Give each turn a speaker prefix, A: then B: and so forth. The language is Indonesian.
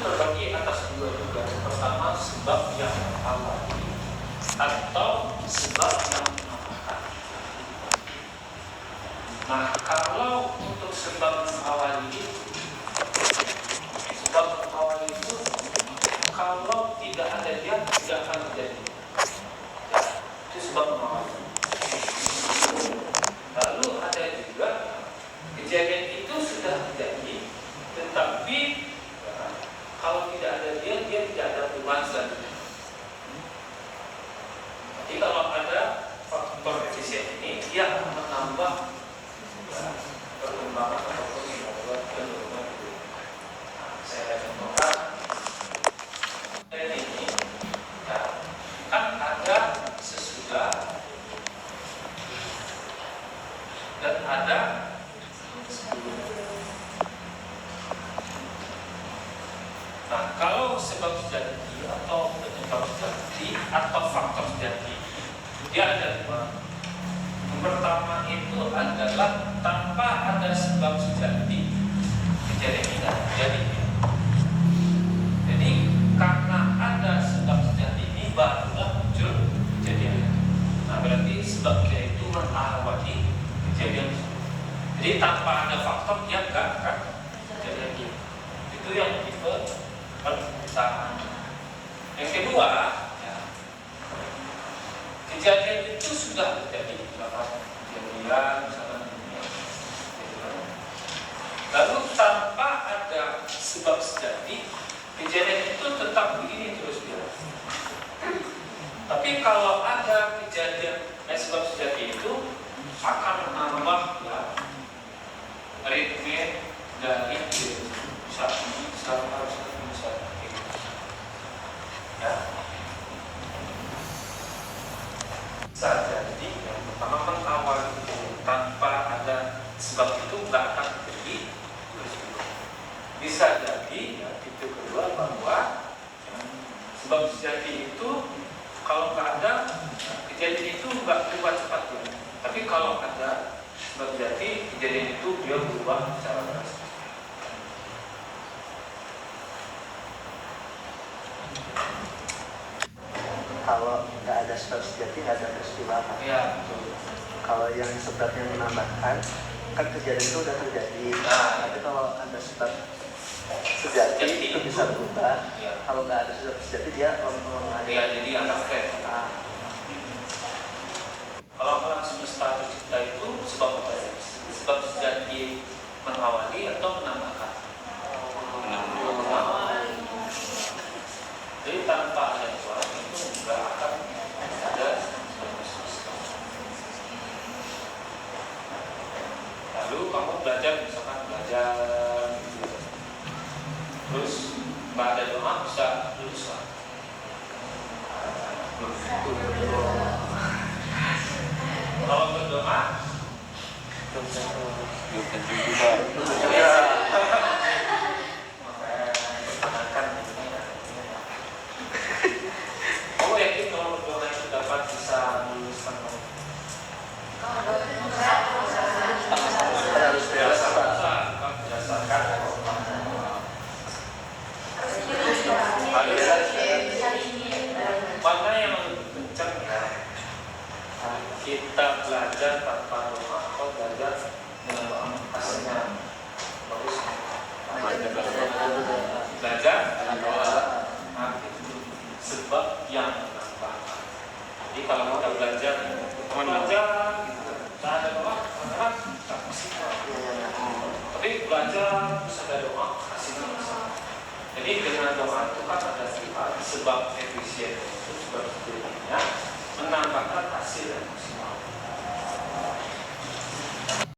A: terbagi atas dua juga. Pertama, sebab yang awali atau sebab yang menambahkan. Nah, kalau untuk sebab yang awali itu, kalau tidak ada dia tidak akan terjadi. Ya, itu sebab yang awali. Lalu ada juga kejadian itu sudah terjadi, tetapi ya, kalau tidak ada dia tidak ada perubahan selanjutnya. Jadi kalau ada faktor efisien ini, dia akan menambah perkembangan ataupun penurunan itu. Nah, saya contohkan ini, ya, kan ada sesudah dan ada sebelum. Nah, kalau sebab sejati atau penyebab sejati atau faktor sejati, dia ada dua. Yang pertama itu adalah tanpa ada sebab sejati, kejadian ini tidak terjadi. Jadi karena ada sebab sejati ini barulah muncul kejadian. Nah, berarti sebabnya itu mengawali kejadian. Jadi tanpa ada faktor dia enggak akan kejadian. Itu yang tipe pertama. Yang kedua, ya, kejadian itu sudah terjadi, misalkan kejadian, misalkan dunia. Lalu tanpa ada sebab sejati, kejadian itu tetap begini terus dia. Tapi kalau ada kejadian sebab sejati itu akan menambah ya, ritme dari bisa harus bisa ya. Bisa jadi yang pertama mengawal itu tanpa ada sebab itu nggak akan terjadi. Bisa jadi ya, itu kedua bahwa ya, sebab sejati itu kalau nggak ada kejadian itu nggak berubah cepat ya. Tapi kalau ada sebab sejati kejadian itu dia berubah secara drastis.
B: Kalau nggak ada sebab sejati nggak ada peristiwa.
A: Ya, betul.
B: Kalau yang sebabnya menambahkan kan kejadian itu udah terjadi.
A: Nah,
B: tapi kalau ada sebab sejati itu bisa berubah.
A: Ya.
B: Kalau nggak ada sebab sejati dia
A: Ya, jadi akan flat. Kalau alam semesta tercipta itu sebab apa ya? Sebab sejati mengawali atau menambahkan? Mengawali. Jadi tanpa ada Tuhan itu nggak akan ada semesta. Lalu kamu belajar, misalkan belajar gitu. Terus nggak ada doa bisa lulus lah. Kalau berdoa belum tentu juga. Pertahankan ini. Kamu yakin kalau berdoa itu dapat bisa meluluskan kamu? Harus berdasarkan. Mana yang lebih kencang ya? Kita belajar tanpa doa atau belajar dengan doa aslinya bagus. Belajar dengan doa sebab yang menambahkan. Jadi kalau kita belajar gitu, tak ada doa, tak pasti. Tapi belajar terus ada doa, hasilnya bisa. Jadi dengan doa itu kan ada sebab efisien itu sebab